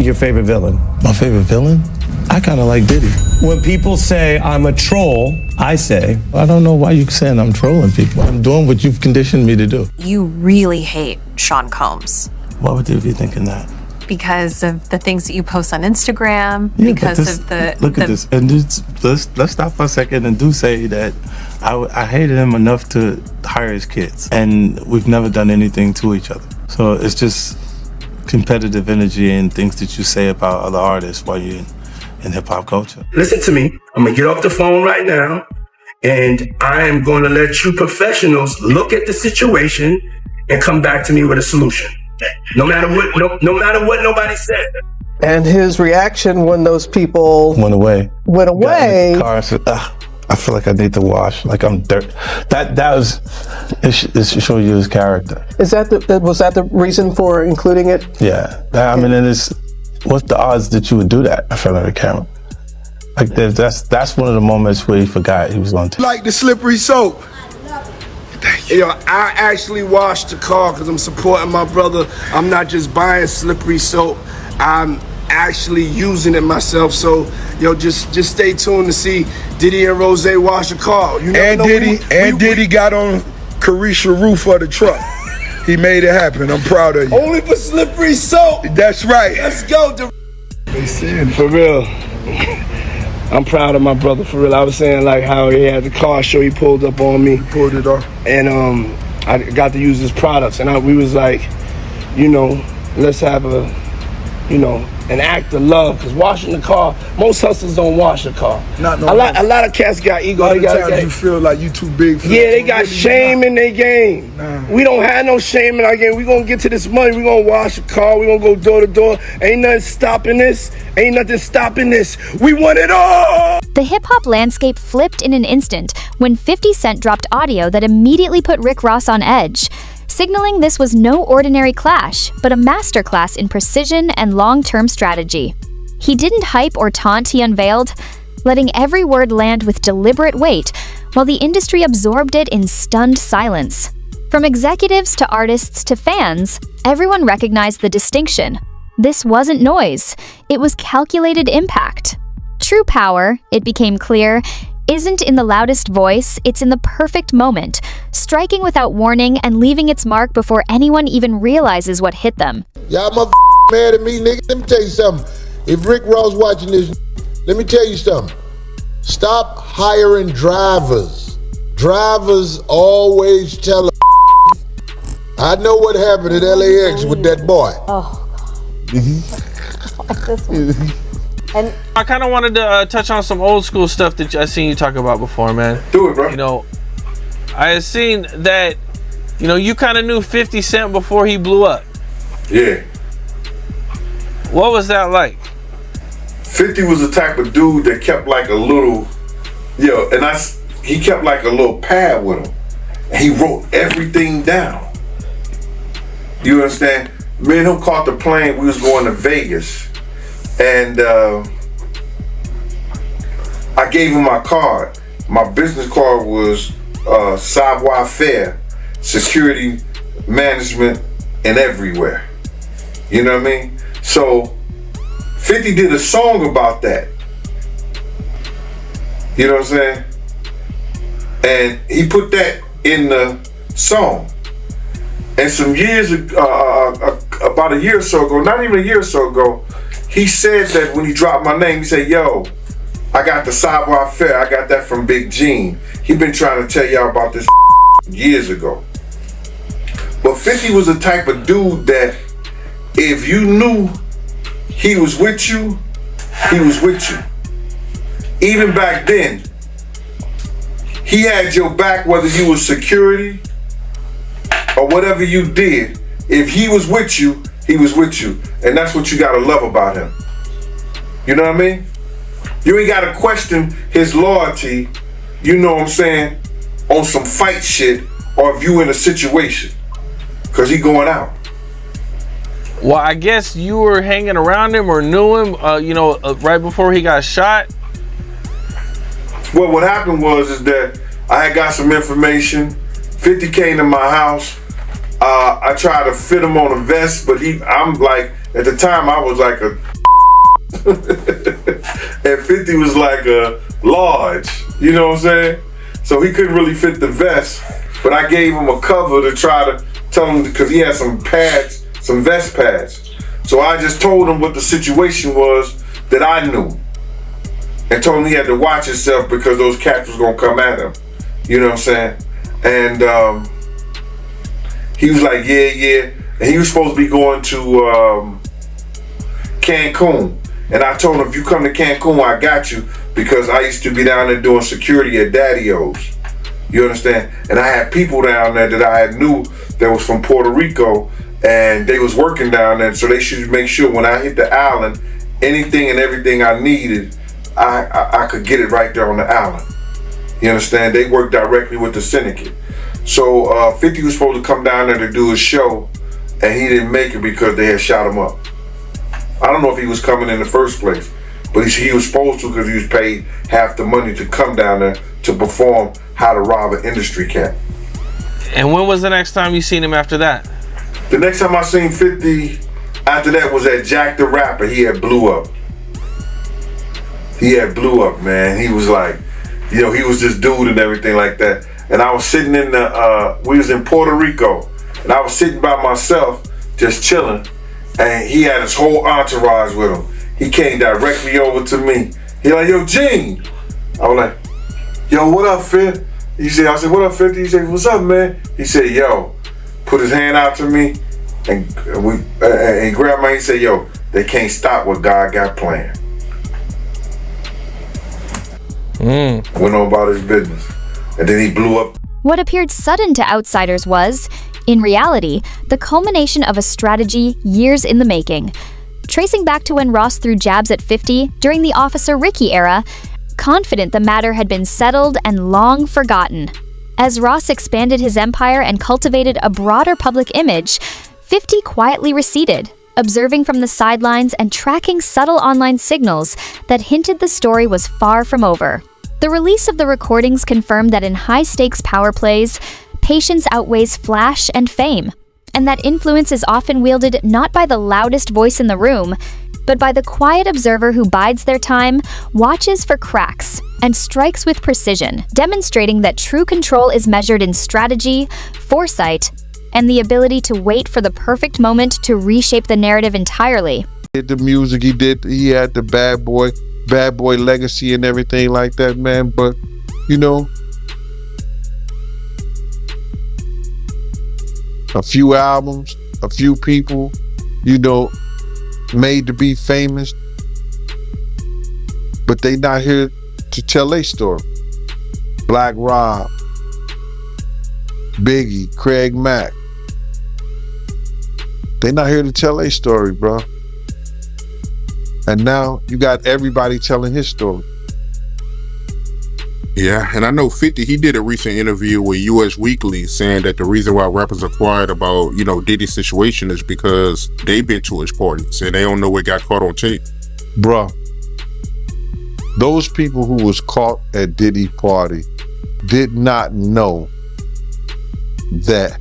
your favorite villain? My favorite villain? I kind of like Diddy. When people say I'm a troll, I say, I don't know why you're saying I'm trolling people. I'm doing what you've conditioned me to do. You really hate Sean Combs. Why would you be thinking that? Because of the things that you post on Instagram, Yeah, because of the... Look at this. And let's stop for a second and do say that I hated him enough to hire his kids. And we've never done anything to each other. So it's just competitive energy and things that you say about other artists while you're in hip-hop culture. Listen to me. I'm going to get off the phone right now, and I am going to let you professionals look at the situation and come back to me with a solution. No matter what nobody said. And his reaction when those people went away. Got in the car and said, I feel like I need to wash, like I'm dirt. That was, it show you his character. Was that the reason for including it? Yeah, I mean, and what's the odds that you would do that in front of the camera? Like that's one of the moments where he forgot he was going to. Like the slippery soap. Yo, I actually washed the car because I'm supporting my brother. I'm not just buying slippery soap. I'm actually using it myself. So, yo, just stay tuned to see Diddy and Rose wash the car. You never know Diddy got on Carisha roof of the truck. He made it happen. I'm proud of you. Only for slippery soap. That's right. Let's go. They saying for real. I'm proud of my brother, for real. I was saying like how he had the car show, he pulled up on me. He pulled it off. And I got to use his products. And we was like, let's have an act of love. Because washing the car, most hustlers don't wash the car. A lot of cats got ego. A lot of times you feel like you too big for they got shame in their game. Nah. We don't have no shame in our game. We gonna get to this money. We gonna wash the car. We gonna go door to door. Ain't nothing stopping this. We want it all. The hip-hop landscape flipped in an instant when 50 Cent dropped audio that immediately put Rick Ross on edge, signaling this was no ordinary clash, but a masterclass in precision and long-term strategy. He didn't hype or taunt, he unveiled, letting every word land with deliberate weight, while the industry absorbed it in stunned silence. From executives to artists to fans, everyone recognized the distinction. This wasn't noise, it was calculated impact. True power, it became clear, isn't in the loudest voice, it's in the perfect moment, striking without warning and leaving its mark before anyone even realizes what hit them. Y'all mad at me, nigga. Let me tell you something. If Rick Ross watching this, let me tell you something. Stop hiring drivers. Drivers always tell a I know what happened at LAX with that boy. Oh, this one. And I kind of wanted to touch on some old school stuff that I seen you talk about before, man. Do it, bro. I had seen that, you kind of knew 50 Cent before he blew up. Yeah. What was that like? 50 was the type of dude that kept like a little, he kept like a little pad with him. And he wrote everything down. You understand? Me and him caught the plane, we was going to Vegas. And I gave him my card. My business card was savoir faire, security, management, and everywhere. You know what I mean? So 50 did a song about that. You know what I'm saying? And he put that in the song. And some years, about a year or so ago, not even a year or so ago, he said that when he dropped my name, he said, yo, I got the savoir faire, I got that from Big Gene. He been trying to tell y'all about this years ago. But 50 was the type of dude that if you knew he was with you, he was with you. Even back then, he had your back whether you was security or whatever you did. If he was with you, he was with you. And that's what you gotta love about him. You know what I mean? You ain't gotta question his loyalty, you know what I'm saying, on some fight shit or if you in a situation. Cause he going out. Well, I guess you were hanging around him or knew him, right before he got shot. Well, what happened was that I had got some information. 50 came to my house. I tried to fit him on a vest, but I'm like, At the time, I was like a and 50 was like a large, you know what I'm saying? So he couldn't really fit the vest, but I gave him a cover to try to tell him, because he had some pads, some vest pads. So I just told him what the situation was that I knew, and told him he had to watch himself because those cats was gonna come at him, you know what I'm saying? And he was like, yeah, and he was supposed to be going to Cancun. And I told him, if you come to Cancun, I got you, because I used to be down there doing security at Daddy-O's. You understand? And I had people down there that I had knew that was from Puerto Rico, and they was working down there, so they should make sure when I hit the island, anything and everything I needed, I could get it right there on the island. You understand? They worked directly with the syndicate. So 50 was supposed to come down there to do a show, and he didn't make it because they had shot him up. I don't know if he was coming in the first place, but he was supposed to, because he was paid half the money to come down there to perform How to Rob an Industry Cat. And when was the next time you seen him after that? The next time I seen 50 after that was at Jack the Rapper. He had blew up. He had blew up, man. He was like, you know, he was this dude and everything like that. And I was sitting in we was in Puerto Rico, and I was sitting by myself, just chilling. And he had his whole entourage with him. He came directly over to me. He like, yo, Gene. I was like, yo, what up, Fit? I said, what up, 50? He said, what's up, man? He said, yo, put his hand out to me, and he grabbed my, he said, yo, they can't stop what God got planned. Went on about his business. And then he blew up. What appeared sudden to outsiders was, in reality, the culmination of a strategy years in the making. Tracing back to when Ross threw jabs at 50 during the Officer Ricky era, confident the matter had been settled and long forgotten. As Ross expanded his empire and cultivated a broader public image, 50 quietly receded, observing from the sidelines and tracking subtle online signals that hinted the story was far from over. The release of the recordings confirmed that in high-stakes power plays, patience outweighs flash and fame, and that influence is often wielded not by the loudest voice in the room, but by the quiet observer who bides their time, watches for cracks, and strikes with precision, demonstrating that true control is measured in strategy, foresight, and the ability to wait for the perfect moment to reshape the narrative entirely. The music he had the bad boy legacy and everything like that, man. But, you know, a few albums, a few people, you know, made to be famous, but they not here to tell their story. Black Rob, Biggie, Craig Mack. They not here to tell their story, bro. And now you got everybody telling his story. Yeah, and I know 50, he did a recent interview with US Weekly saying that the reason why rappers are quiet about, you know, Diddy's situation is because they've been to his parties and they don't know what got caught on tape. Bruh, those people who was caught at Diddy's party did not know that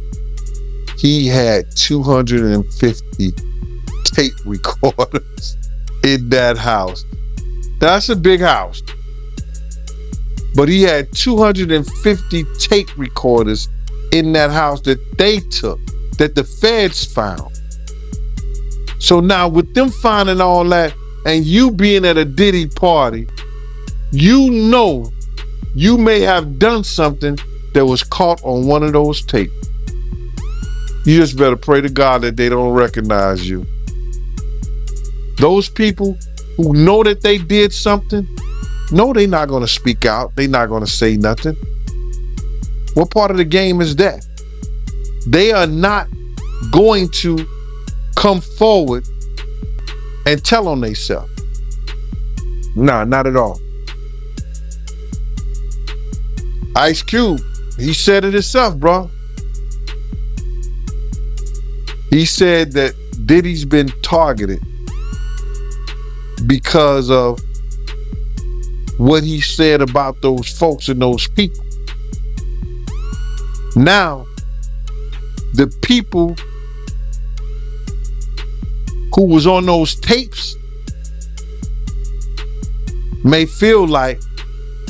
he had 250 tape recorders in that house. That's a big house. But he had 250 tape recorders in that house that they took, that the feds found. So now with them finding all that and you being at a Diddy party, you know you may have done something that was caught on one of those tapes. You just better pray to God that they don't recognize you. Those people who know that they did something, no, they're not going to speak out. They're not going to say nothing. What part of the game is that? They are not going to come forward and tell on themselves. Nah, not at all. Ice Cube, he said it himself, bro. He said that Diddy's been targeted because of what he said about those folks and those people. Now, the people who was on those tapes may feel like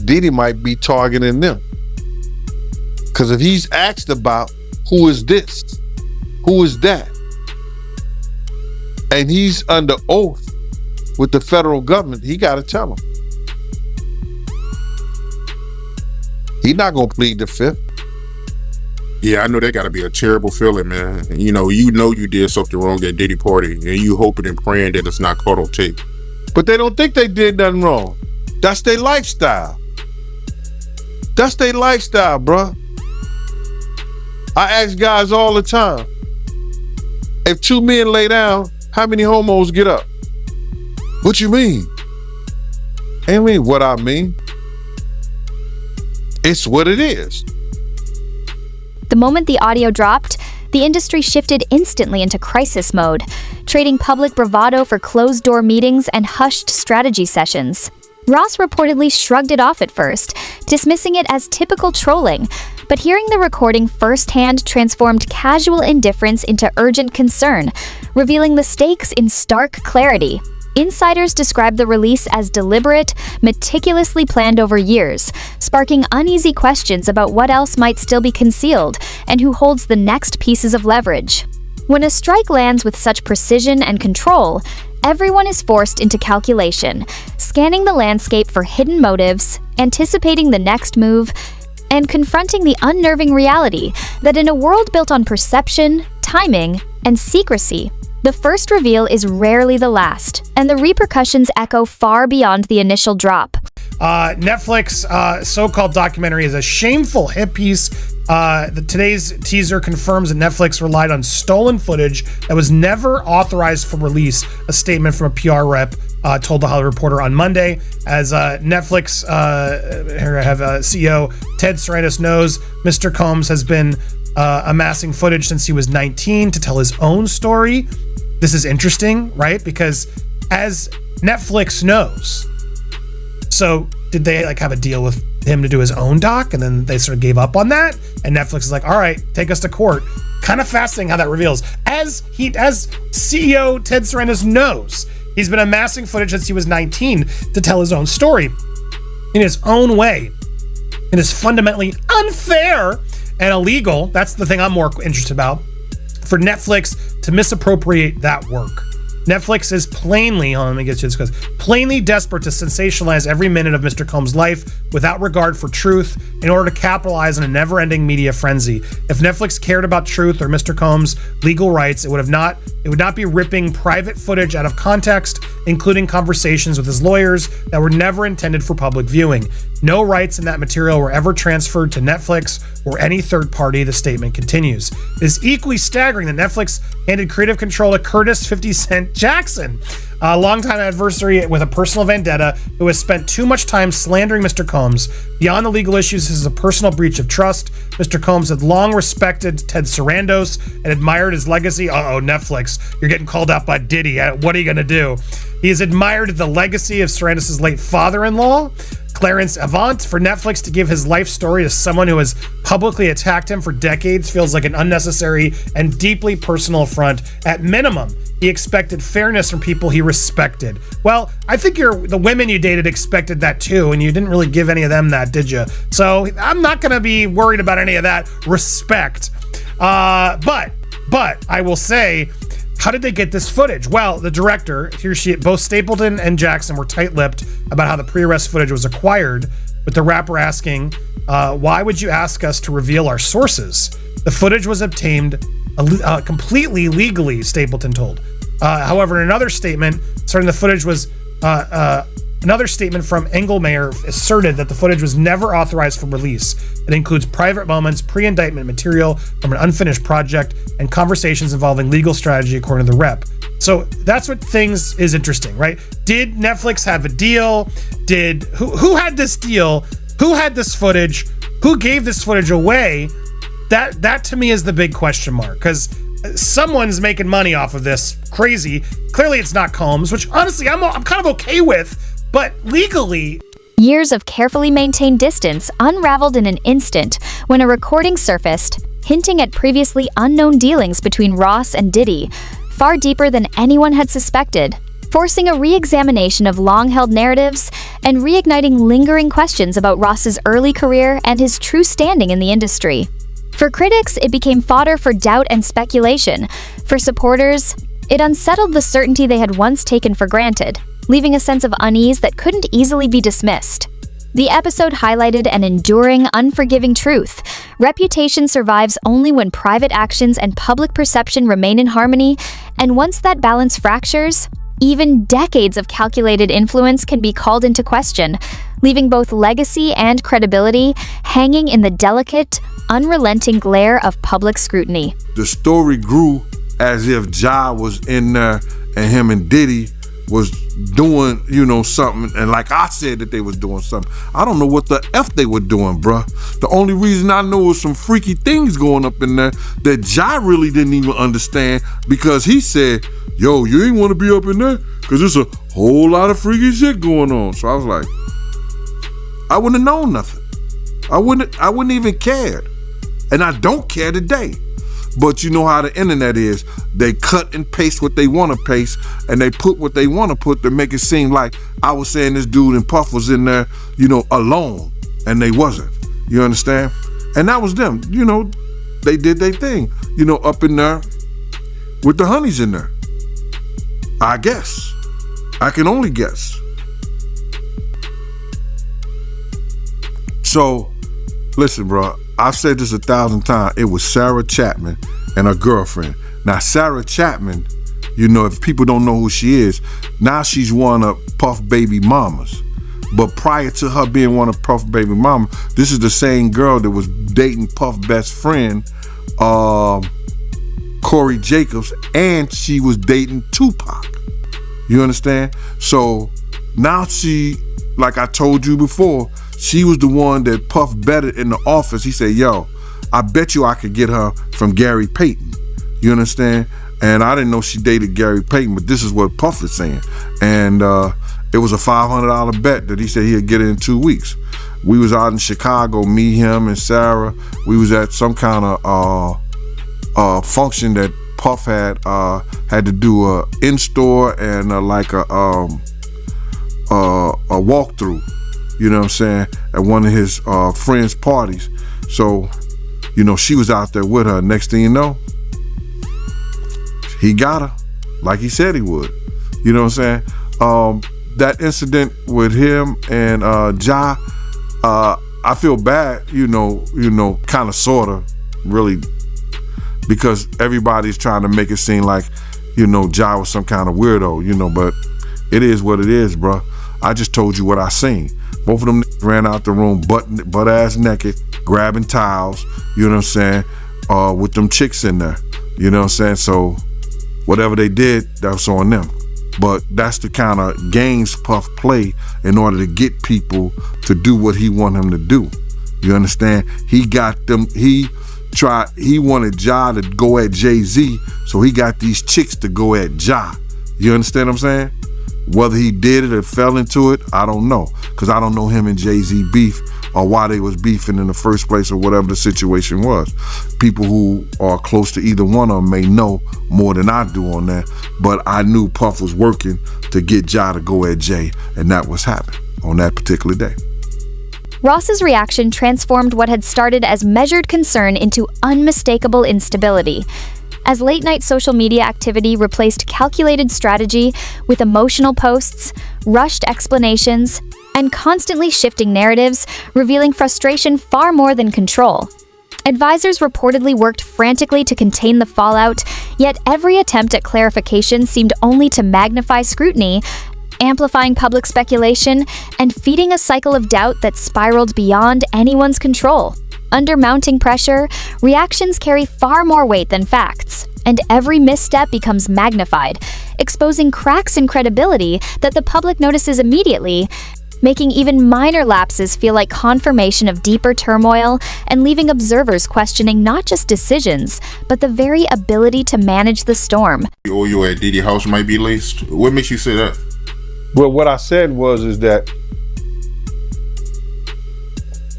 Diddy might be targeting them. Because if he's asked about who is this, who is that, and he's under oath with the federal government, he got to tell them. He's not going to plead the fifth. Yeah, I know that got to be a terrible feeling, man. You know you did something wrong at Diddy party, and you hoping and praying that it's not caught on tape. But they don't think they did nothing wrong. That's their lifestyle. That's their lifestyle, bruh. I ask guys all the time, if two men lay down, how many homos get up? What you mean? Ain't mean what I mean. It's what it is. The moment the audio dropped, the industry shifted instantly into crisis mode, trading public bravado for closed-door meetings and hushed strategy sessions. Ross reportedly shrugged it off at first, dismissing it as typical trolling, but hearing the recording firsthand transformed casual indifference into urgent concern, revealing the stakes in stark clarity. Insiders describe the release as deliberate, meticulously planned over years, sparking uneasy questions about what else might still be concealed and who holds the next pieces of leverage. When a strike lands with such precision and control, everyone is forced into calculation, scanning the landscape for hidden motives, anticipating the next move, and confronting the unnerving reality that in a world built on perception, timing, and secrecy, the first reveal is rarely the last, and the repercussions echo far beyond the initial drop. Netflix so-called documentary is a shameful hit piece. Today's teaser confirms that Netflix relied on stolen footage that was never authorized for release, a statement from a PR rep told The Hollywood Reporter on Monday. As Netflix, here I have CEO Ted Sarandos knows, Mr. Combs has been amassing footage since he was 19 to tell his own story. This is interesting, right? Because as Netflix knows, so did they like have a deal with him to do his own doc, and then they sort of gave up on that, and Netflix is like, all right, take us to court. Kind of fascinating how that reveals. As CEO Ted Sarandos knows, he's been amassing footage since he was 19 to tell his own story in his own way. It is fundamentally unfair and illegal. That's the thing I'm more interested about, for Netflix to misappropriate that work. Netflix is plainly, let me get to this, because plainly desperate to sensationalize every minute of Mr. Combs' life without regard for truth in order to capitalize on a never-ending media frenzy. If Netflix cared about truth or Mr. Combs' legal rights, it would not be ripping private footage out of context, including conversations with his lawyers that were never intended for public viewing. No rights in that material were ever transferred to Netflix or any third party, the statement continues. It is equally staggering that Netflix handed creative control to Curtis 50 Cent Jackson, a longtime adversary with a personal vendetta who has spent too much time slandering Mr. Combs. Beyond the legal issues, this is a personal breach of trust. Mr. Combs had long respected Ted Sarandos and admired his legacy. Netflix, you're getting called out by Diddy. What are you going to do? He has admired the legacy of Sarandos' late father-in-law, Clarence Avant. For Netflix to give his life story to someone who has publicly attacked him for decades feels like an unnecessary and deeply personal affront. At minimum, he expected fairness from people he respected. Well, I think the women you dated expected that too, and you didn't really give any of them that, did you? So I'm not going to be worried about any of that respect. But I will say, how did they get this footage? Well, the director, both Stapleton and Jackson were tight-lipped about how the pre-arrest footage was acquired, with the rapper asking, why would you ask us to reveal our sources? The footage was obtained completely legally, Stapleton told. However, in another statement, another statement from Engelmeyer asserted that the footage was never authorized for release. It includes private moments, pre-indictment material from an unfinished project, and conversations involving legal strategy, according to the rep. So that's what things is interesting, right? Did Netflix have a deal? Who had this deal? Who had this footage? Who gave this footage away? That to me is the big question mark, because someone's making money off of this. Crazy. Clearly it's not Combs, which honestly I'm kind of okay with, but legally. Years of carefully maintained distance unraveled in an instant when a recording surfaced, hinting at previously unknown dealings between Ross and Diddy. far deeper than anyone had suspected, forcing a re-examination of long-held narratives and reigniting lingering questions about Ross's early career and his true standing in the industry. For critics, it became fodder for doubt and speculation. For supporters, it unsettled the certainty they had once taken for granted, leaving a sense of unease that couldn't easily be dismissed. The episode highlighted an enduring, unforgiving truth. Reputation survives only when private actions and public perception remain in harmony, and once that balance fractures, even decades of calculated influence can be called into question, leaving both legacy and credibility hanging in the delicate, unrelenting glare of public scrutiny. The story grew as if Ja was in there and him and Diddy was doing, something. And like I said that they was doing something. I don't know what the F they were doing, bruh. The only reason I know was some freaky things going up in there that Ja really didn't even understand, because he said, yo, you ain't want to be up in there because there's a whole lot of freaky shit going on. So I was like, I wouldn't have known nothing. I wouldn't even cared. And I don't care today. But you know how the internet is. They cut and paste what they want to paste, and they put what they want to put to make it seem like I was saying this dude and Puff was in there, alone, and they wasn't. You understand? And that was them. They did their thing, up in there with the honeys in there. I guess. I can only guess. So, listen, bro. I've said this 1,000 times. It was Sarah Chapman and her girlfriend. Now, Sarah Chapman, if people don't know who she is, now she's one of Puff baby mamas. But prior to her being one of Puff baby mama, this is the same girl that was dating Puff best friend, Corey Jacobs, and she was dating Tupac. You understand? So now she, like I told you before, she was the one that Puff betted in the office. He said, yo, I bet you I could get her from Gary Payton. You understand? And I didn't know she dated Gary Payton, but this is what Puff is saying. And it was a $500 bet that he said he'd get it in 2 weeks. We was out in Chicago, me, him, and Sarah. We was at some kind of function that Puff had to do a in-store and a walkthrough. You know what I'm saying, at one of his friends' parties. So, she was out there with her. Next thing you know, he got her, like he said he would. You know what I'm saying? That incident with him and Ja, I feel bad, kind of, sort of, really, because everybody's trying to make it seem like, Ja was some kind of weirdo, but it is what it is, bro. I just told you what I seen. Both of them ran out the room butt ass naked, grabbing towels, you know what I'm saying, with them chicks in there, you know what I'm saying? So whatever they did, that was on them. But that's the kind of games Puff play in order to get people to do what he want him to do. You understand? He got them, he wanted Ja to go at Jay-Z, so he got these chicks to go at Ja. You understand what I'm saying? Whether he did it or fell into it, I don't know. Because I don't know him and Jay-Z beef or why they was beefing in the first place or whatever the situation was. People who are close to either one of them may know more than I do on that. But I knew Puff was working to get Ja to go at Jay, and that was happening on that particular day. Ross's reaction transformed what had started as measured concern into unmistakable instability. As late-night social media activity replaced calculated strategy with emotional posts, rushed explanations, and constantly shifting narratives, revealing frustration far more than control. Advisors reportedly worked frantically to contain the fallout, yet every attempt at clarification seemed only to magnify scrutiny, amplifying public speculation, and feeding a cycle of doubt that spiraled beyond anyone's control. Under mounting pressure, reactions carry far more weight than facts, and every misstep becomes magnified, exposing cracks in credibility that the public notices immediately, making even minor lapses feel like confirmation of deeper turmoil and leaving observers questioning not just decisions, but the very ability to manage the storm. The oil at Diddy house might be laced. What makes you say that? Well, what I said is that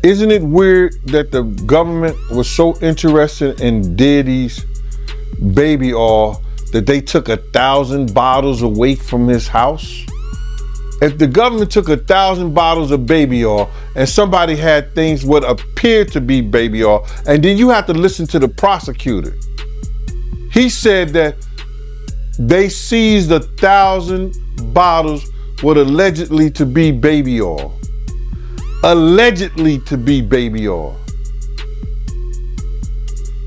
isn't it weird that the government was so interested in Diddy's baby oil that they took 1,000 bottles away from his house? If the government took 1,000 bottles of baby oil and somebody had things what appeared to be baby oil, and then you have to listen to the prosecutor. He said that they seized 1,000 bottles what allegedly to be baby oil. Allegedly to be baby oil.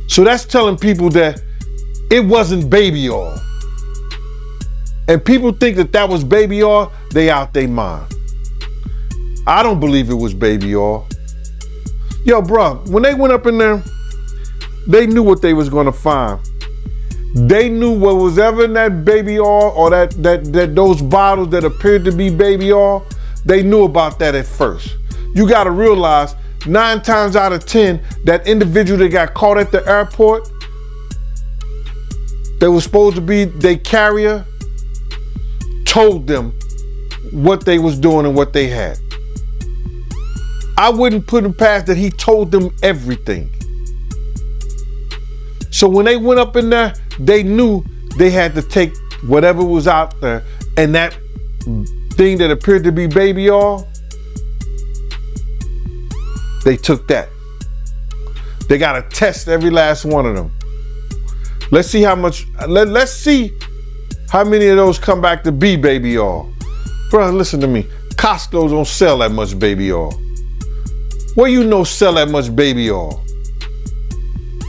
So that's telling people that it wasn't baby oil. And people think that that was baby oil, they out their mind. I don't believe it was baby oil. Yo, bro, when they went up in there, they knew what they was gonna find. They knew what was ever in that baby oil or that those bottles that appeared to be baby oil, they knew about that at first. You gotta realize 9 times out of 10, that individual that got caught at the airport, that was supposed to be their carrier, told them what they was doing and what they had. I wouldn't put him past that he told them everything. So when they went up in there, they knew they had to take whatever was out there, and that thing that appeared to be baby oil, they took that. They got to test every last one of them. Let's see how much, let's see how many of those come back to be baby oil. Bro, listen to me. Costco don't sell that much baby oil. Where you know sell that much baby oil?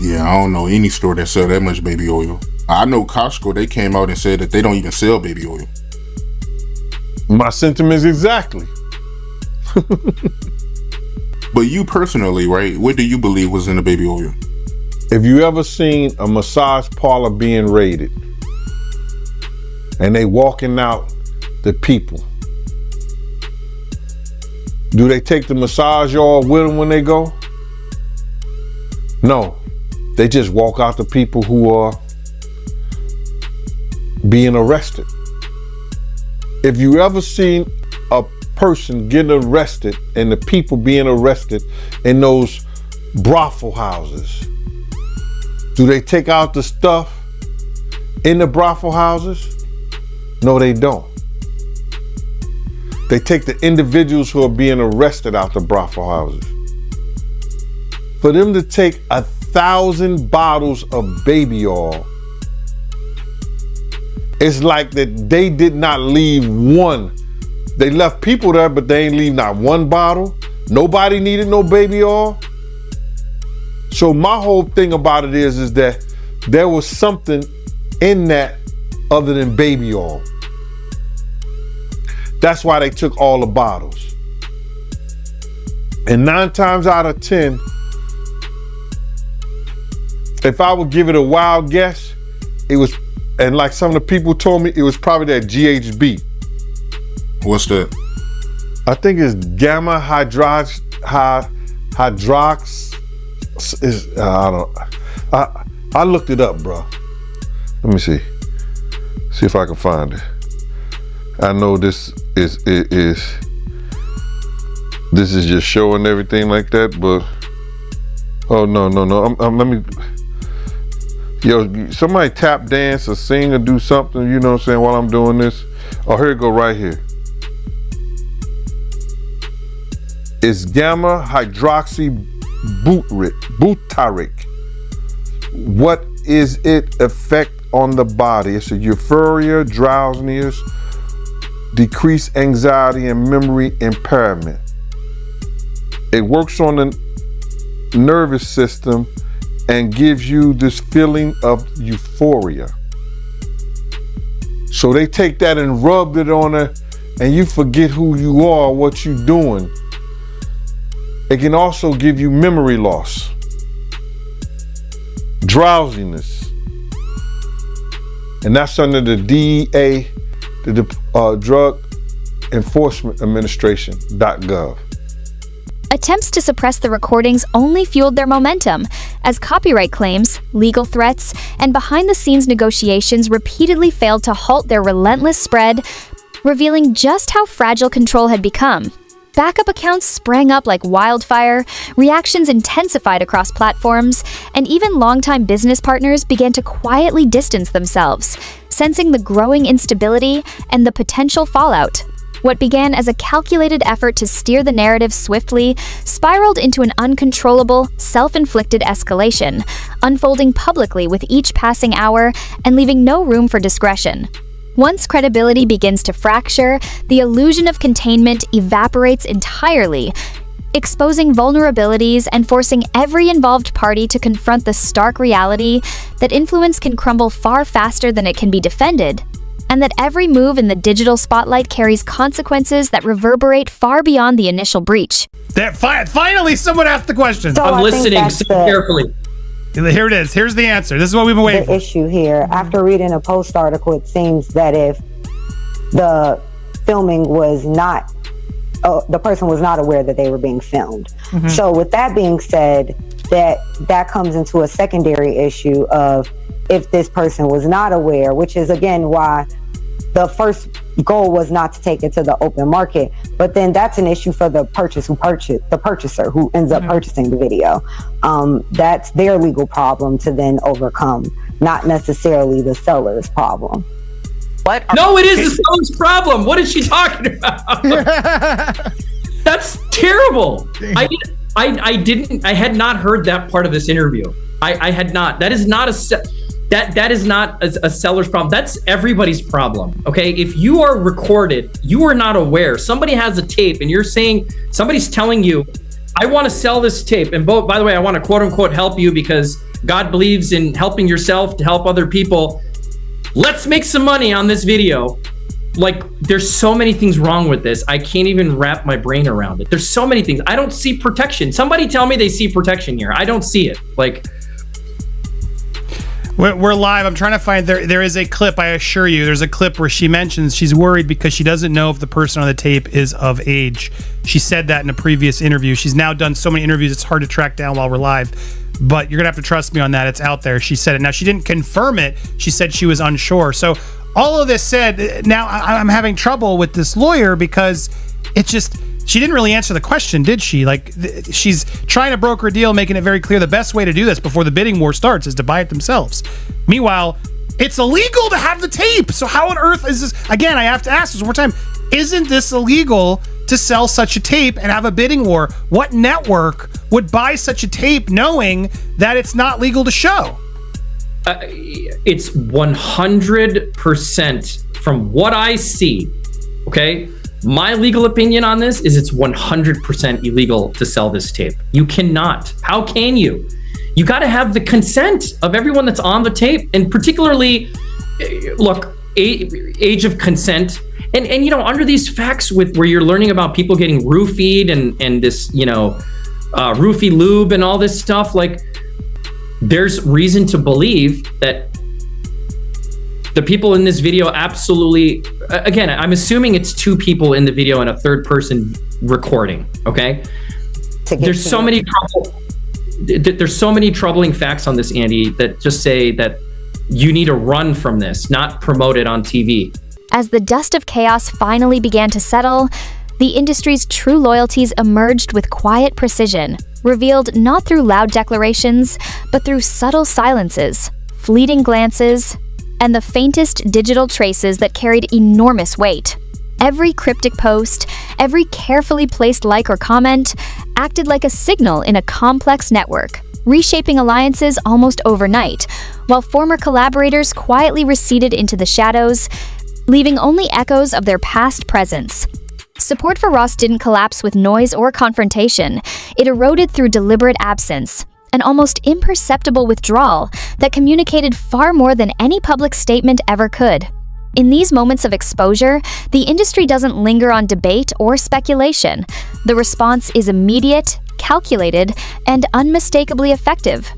Yeah, I don't know any store that sell that much baby oil. I know Costco, they came out and said that they don't even sell baby oil. My sentiments exactly. But you personally, right, what do you believe was in the baby oil? If you ever seen a massage parlor being raided and they walking out the people, do they take the massage oil with them when they go? No, they just walk out the people who are being arrested. If you ever seen a person getting arrested and the people being arrested in those brothel houses, do they take out the stuff in the brothel houses? No, they don't. They take the individuals who are being arrested out the brothel houses. For them to take 1,000 bottles of baby oil, it's like that they did not leave one. They left people there, but they ain't leave not one bottle. Nobody needed no baby oil. So my whole thing about it is that there was something in that other than baby oil. That's why they took all the bottles. And 9 times out of 10, if I would give it a wild guess, it was, and like some of the people told me, it was probably that GHB. What's that? I think it's gamma hydrox. I looked it up, bro. Let me see if I can find it. I know this is just showing everything like that, but oh no. Let me. Yo, somebody tap dance or sing or do something, you know what I'm saying, while I'm doing this. Oh, here it go right here. It's gamma hydroxy butyric. What is its effect on the body? It's a euphoria, drowsiness, decreased anxiety, and memory impairment. It works on the nervous system and gives you this feeling of euphoria. So they take that and rubbed it on her, and you forget who you are, what you're doing. It can also give you memory loss, drowsiness, and that's under the DEA, the Drug Enforcement Administration.gov. Attempts to suppress the recordings only fueled their momentum, as copyright claims, legal threats, and behind-the-scenes negotiations repeatedly failed to halt their relentless spread, revealing just how fragile control had become. Backup accounts sprang up like wildfire, reactions intensified across platforms, and even longtime business partners began to quietly distance themselves, sensing the growing instability and the potential fallout. What began as a calculated effort to steer the narrative swiftly spiraled into an uncontrollable, self-inflicted escalation, unfolding publicly with each passing hour and leaving no room for discretion. Once credibility begins to fracture, the illusion of containment evaporates entirely, exposing vulnerabilities and forcing every involved party to confront the stark reality that influence can crumble far faster than it can be defended, and that every move in the digital spotlight carries consequences that reverberate far beyond the initial breach. Finally, someone asked the question. I'm listening so carefully. Here it is. Here's the answer. This is what we've been waiting for. The issue here, after reading a Post article, it seems that if the filming was not, the person was not aware that they were being filmed. Mm-hmm. So with that being said, that comes into a secondary issue of if this person was not aware, which is again why the first goal was not to take it to the open market, but then that's an issue for the purchaser who ends up purchasing the video. That's their legal problem to then overcome, not necessarily the seller's problem. No, it is the seller's problem. What is she talking about? That's terrible. I had not heard that part of this interview. I had not. That is not that is not a seller's problem. That's everybody's problem. Okay, if you are recorded, you are not aware. Somebody has a tape, and you're saying somebody's telling you, "I want to sell this tape." And by the way, I want to quote unquote help you because God believes in helping yourself to help other people. Let's make some money on this video. Like, there's so many things wrong with this. I can't even wrap my brain around it. There's so many things. I don't see protection. Somebody tell me they see protection here. I don't see it. Like, we're live. I'm trying to find there is a clip. I assure you, there's a clip where she mentions she's worried because she doesn't know if the person on the tape is of age. She said that in a previous interview. She's now done so many interviews, it's hard to track down while we're live. But you're gonna have to trust me on that. It's out there. She said it. Now she didn't confirm it. She said she was unsure. So all of this said, now I'm having trouble with this lawyer because it's just, she didn't really answer the question, did she? Like, she's trying to broker a deal, making it very clear the best way to do this before the bidding war starts is to buy it themselves. Meanwhile, it's illegal to have the tape. So how on earth is this? Again, I have to ask this one more time. Isn't this illegal to sell such a tape and have a bidding war? What network would buy such a tape knowing that it's not legal to show? It's 100% from what I see. Okay. My legal opinion on this is it's 100% illegal to sell this tape. You cannot. How can you? You got to have the consent of everyone that's on the tape, and particularly, look, age of consent. And you know, under these facts where you're learning about people getting roofied and this, you know, roofie lube and all this stuff, like, there's reason to believe that the people in this video absolutely, again, I'm assuming it's two people in the video and a third person recording, okay? There's so many troubling facts on this, Andy, that just say that you need to run from this, not promote it on TV. As the dust of chaos finally began to settle, the industry's true loyalties emerged with quiet precision, revealed not through loud declarations, but through subtle silences, fleeting glances, and the faintest digital traces that carried enormous weight. Every cryptic post, every carefully placed like or comment, acted like a signal in a complex network, reshaping alliances almost overnight, while former collaborators quietly receded into the shadows, leaving only echoes of their past presence. Support for Ross didn't collapse with noise or confrontation. It eroded through deliberate absence, an almost imperceptible withdrawal that communicated far more than any public statement ever could. In these moments of exposure, the industry doesn't linger on debate or speculation. The response is immediate, calculated, and unmistakably effective.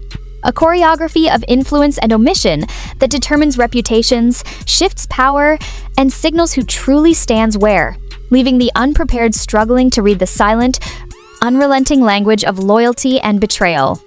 A choreography of influence and omission that determines reputations, shifts power, and signals who truly stands where, leaving the unprepared struggling to read the silent, unrelenting language of loyalty and betrayal.